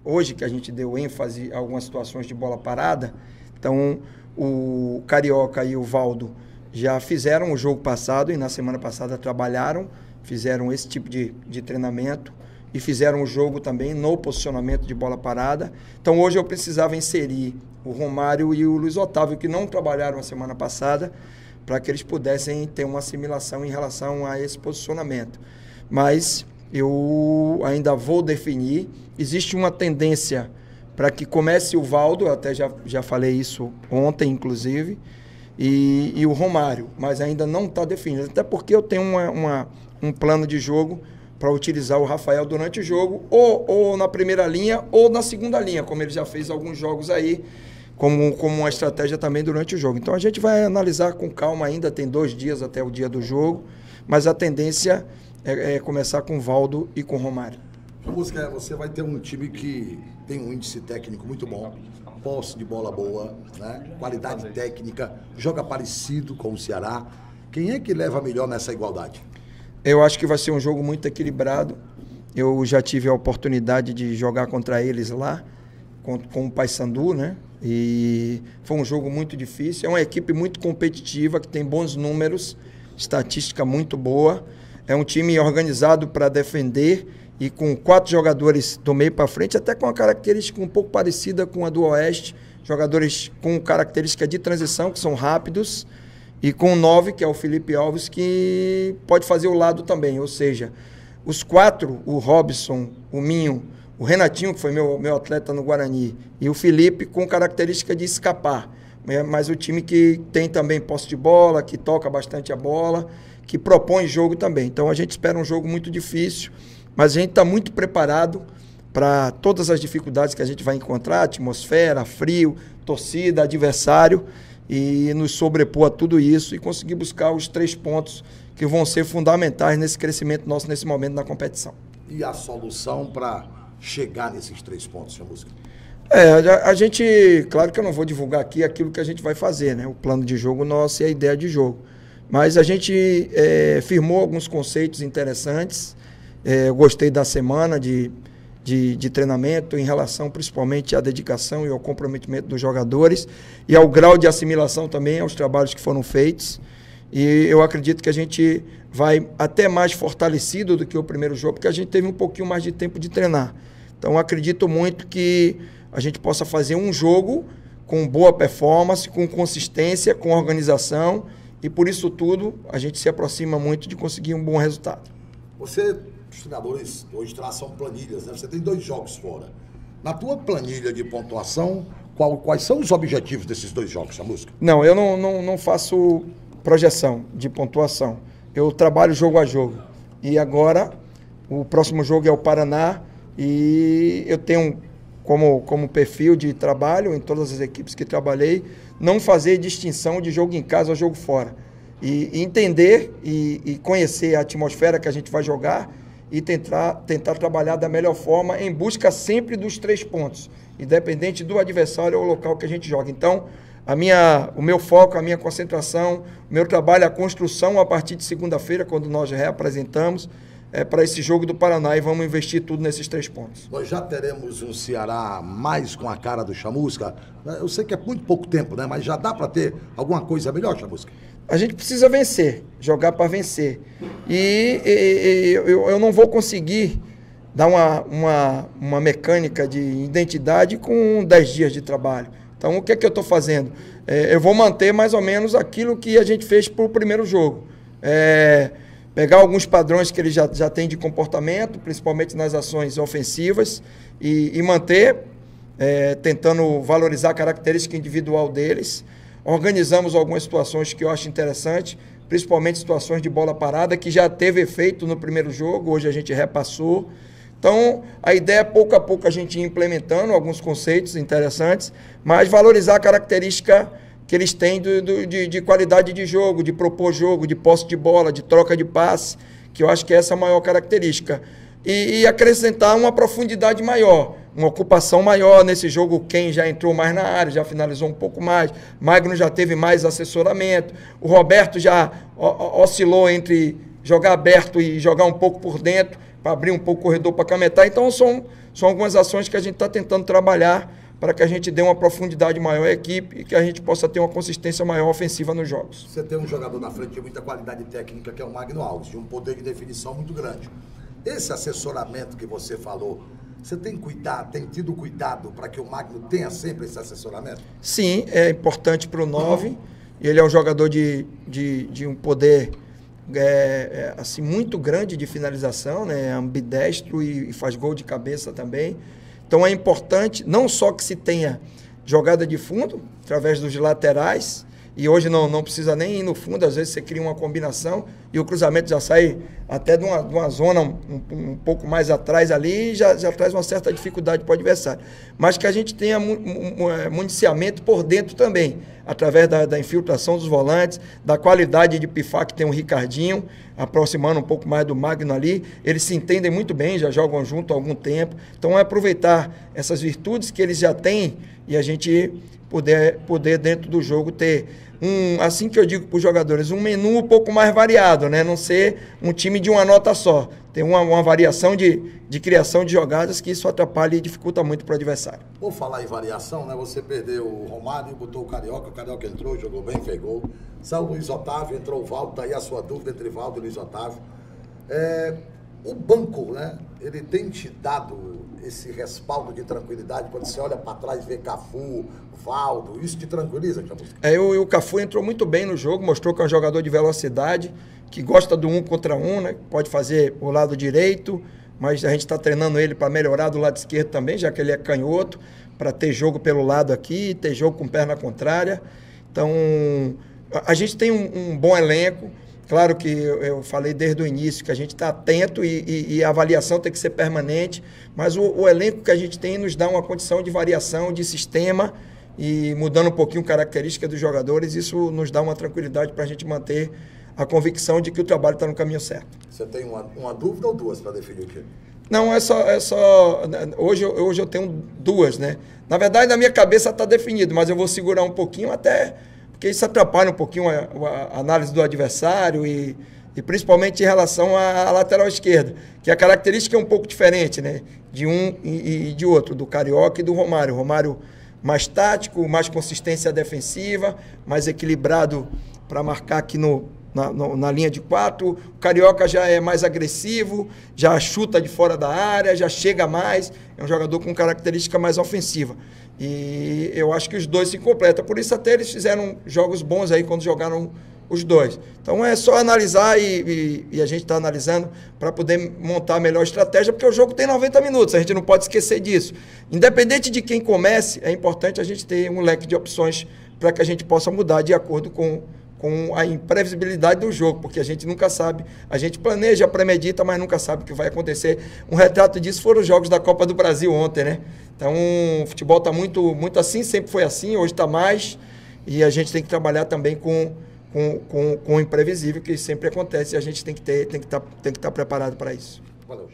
hoje que a gente deu ênfase a algumas situações de bola parada, então o Carioca e o Valdo já fizeram o jogo passado e na semana passada trabalharam, fizeram esse tipo de treinamento e fizeram o jogo também no posicionamento de bola parada. Então hoje eu precisava inserir o Romário e o Luiz Otávio, que não trabalharam a semana passada, para que eles pudessem ter uma assimilação em relação a esse posicionamento. Mas eu ainda vou definir. Existe uma tendência para que comece o Valdo, até já falei isso ontem, inclusive, e o Romário, mas ainda não está definido. Até porque eu tenho um plano de jogo para utilizar o Rafael durante o jogo, ou na primeira linha, ou na segunda linha, como ele já fez alguns jogos aí, como uma estratégia também durante o jogo. Então a gente vai analisar com calma ainda, tem 2 dias até o dia do jogo, mas a tendência é começar com o Valdo e com o Romário. Chamusca, você vai ter um time que tem um índice técnico muito bom, posse de bola boa, né? Qualidade técnica, joga parecido com o Ceará. Quem é que leva melhor nessa igualdade? Eu acho que vai ser um jogo muito equilibrado. Eu já tive a oportunidade de jogar contra eles lá, com o Paysandu, né? E foi um jogo muito difícil. É uma equipe muito competitiva, que tem bons números, estatística muito boa. É um time organizado para defender e com 4 jogadores do meio para frente, até com uma característica um pouco parecida com a do Oeste. Jogadores com característica de transição, que são rápidos, e com o 9, que é o Felipe Alves, que pode fazer o lado também. Ou seja, os 4, o Robson, o Minho, o Renatinho, que foi meu atleta no Guarani, e o Felipe, com característica de escapar. Mas o time que tem também posse de bola, que toca bastante a bola, que propõe jogo também. Então a gente espera um jogo muito difícil, mas a gente está muito preparado para todas as dificuldades que a gente vai encontrar, atmosfera, frio, torcida, adversário, e nos sobrepor a tudo isso e conseguir buscar os 3 pontos que vão ser fundamentais nesse crescimento nosso nesse momento na competição. E a solução para chegar nesses 3 pontos, Chamusca? A gente, claro que eu não vou divulgar aqui aquilo que a gente vai fazer, né? O plano de jogo nosso e a ideia de jogo. Mas a gente firmou alguns conceitos interessantes. Eu gostei da semana de treinamento em relação principalmente à dedicação e ao comprometimento dos jogadores e ao grau de assimilação também aos trabalhos que foram feitos. E eu acredito que a gente vai até mais fortalecido do que o primeiro jogo, porque a gente teve um pouquinho mais de tempo de treinar. Então acredito muito que a gente possa fazer um jogo com boa performance, com consistência, com organização, e por isso tudo a gente se aproxima muito de conseguir um bom resultado. Os treinadores hoje traçam planilhas, né? Você tem 2 jogos fora. Na tua planilha de pontuação, quais são os objetivos desses 2 jogos, Chamusca? Não, eu não faço projeção de pontuação. Eu trabalho jogo a jogo. E agora, o próximo jogo é o Paraná, e eu tenho como perfil de trabalho, em todas as equipes que trabalhei, não fazer distinção de jogo em casa ou jogo fora. E entender e conhecer a atmosfera que a gente vai jogar e tentar trabalhar da melhor forma em busca sempre dos 3 pontos, independente do adversário ou local que a gente joga. Então, o meu foco, a minha concentração, o meu trabalho, a construção a partir de segunda-feira, quando nós reapresentamos, para esse jogo do Paraná, e vamos investir tudo nesses 3 pontos. Nós já teremos um Ceará mais com a cara do Chamusca? Eu sei que é muito pouco tempo, né? Mas já dá para ter alguma coisa melhor, Chamusca? A gente precisa vencer, jogar para vencer. E eu não vou conseguir dar uma mecânica de identidade com 10 dias de trabalho. Então, o que é que eu estou fazendo? Eu vou manter mais ou menos aquilo que a gente fez para o primeiro jogo. Pegar alguns padrões que ele já tem de comportamento, principalmente nas ações ofensivas, e manter, tentando valorizar a característica individual deles. Organizamos algumas situações que eu acho interessante, principalmente situações de bola parada, que já teve efeito no primeiro jogo, hoje a gente repassou. Então, a ideia é pouco a pouco a gente ir implementando alguns conceitos interessantes, mas valorizar a característica que eles têm de qualidade de jogo, de propor jogo, de posse de bola, de troca de passe, que eu acho que essa é a maior característica. E acrescentar uma profundidade maior, uma ocupação maior nesse jogo. Quem já entrou mais na área, já finalizou um pouco mais, Magno já teve mais assessoramento, o Roberto já oscilou entre jogar aberto e jogar um pouco por dentro, para abrir um pouco o corredor para cametar. Então são são algumas ações que a gente está tentando trabalhar para que a gente dê uma profundidade maior à equipe e que a gente possa ter uma consistência maior ofensiva nos jogos. Você tem um jogador na frente de muita qualidade técnica, que é o Magno Alves, de um poder de definição muito grande. Esse assessoramento que você falou, você tem tido cuidado para que o Magno tenha sempre esse assessoramento? Sim, é importante para o 9. Ele é um jogador de um poder assim, muito grande de finalização, né? É ambidestro e faz gol de cabeça também. Então é importante não só que se tenha jogada de fundo, através dos laterais, e hoje não precisa nem ir no fundo, às vezes você cria uma combinação e o cruzamento já sai até de uma zona um pouco mais atrás ali e já traz uma certa dificuldade para o adversário. Mas que a gente tenha municiamento por dentro também, através da infiltração dos volantes, da qualidade de pifar que tem o Ricardinho, aproximando um pouco mais do Magno ali. Eles se entendem muito bem, já jogam junto há algum tempo. Então é aproveitar essas virtudes que eles já têm e a gente poder dentro do jogo ter assim que eu digo para os jogadores, um menu um pouco mais variado, né? Não ser um time de uma nota só. Ter uma variação de criação de jogadas, que isso atrapalha e dificulta muito para o adversário. Vou falar em variação, né? Você perdeu o Romário, botou o Carioca entrou, jogou bem, fez gol. Saiu o Luiz Otávio, entrou o Valdo, tá aí a sua dúvida entre Valdo e Luiz Otávio. O banco, né? Ele tem te dado esse respaldo de tranquilidade quando você olha para trás e vê Cafu, Valdo, isso te tranquiliza, Chamusca? O Cafu entrou muito bem no jogo, mostrou que é um jogador de velocidade, que gosta do 1 contra 1, né? Pode fazer o lado direito, mas a gente está treinando ele para melhorar do lado esquerdo também, já que ele é canhoto, para ter jogo pelo lado aqui, ter jogo com perna contrária. Então, a gente tem um bom elenco. Claro que eu falei desde o início que a gente está atento e a avaliação tem que ser permanente, mas o elenco que a gente tem nos dá uma condição de variação de sistema e mudando um pouquinho a característica dos jogadores, isso nos dá uma tranquilidade para a gente manter a convicção de que o trabalho está no caminho certo. Você tem uma dúvida ou duas para definir o quê? Não, hoje eu tenho duas, né? Na verdade, na minha cabeça está definido, mas eu vou segurar um pouquinho até... porque isso atrapalha um pouquinho a análise do adversário e principalmente em relação à lateral esquerda, que a característica é um pouco diferente, né? De um e de outro, do Carioca e do Romário. O Romário mais tático, mais consistência defensiva, mais equilibrado para marcar aqui na linha de 4. O Carioca já é mais agressivo, já chuta de fora da área, já chega mais, é um jogador com característica mais ofensiva. E eu acho que os dois se completam. Por isso até eles fizeram jogos bons aí quando jogaram os dois. Então é só analisar e a gente está analisando para poder montar a melhor estratégia, porque o jogo tem 90 minutos, a gente não pode esquecer disso. Independente de quem comece, é importante a gente ter um leque de opções para que a gente possa mudar de acordo com a imprevisibilidade do jogo, porque a gente nunca sabe, a gente planeja, premedita, mas nunca sabe o que vai acontecer. Um retrato disso foram os jogos da Copa do Brasil ontem, né? Então, o futebol está muito, muito assim, sempre foi assim, hoje está mais, e a gente tem que trabalhar também com o imprevisível, que sempre acontece, e a gente tem que estar preparado para isso. Valeu,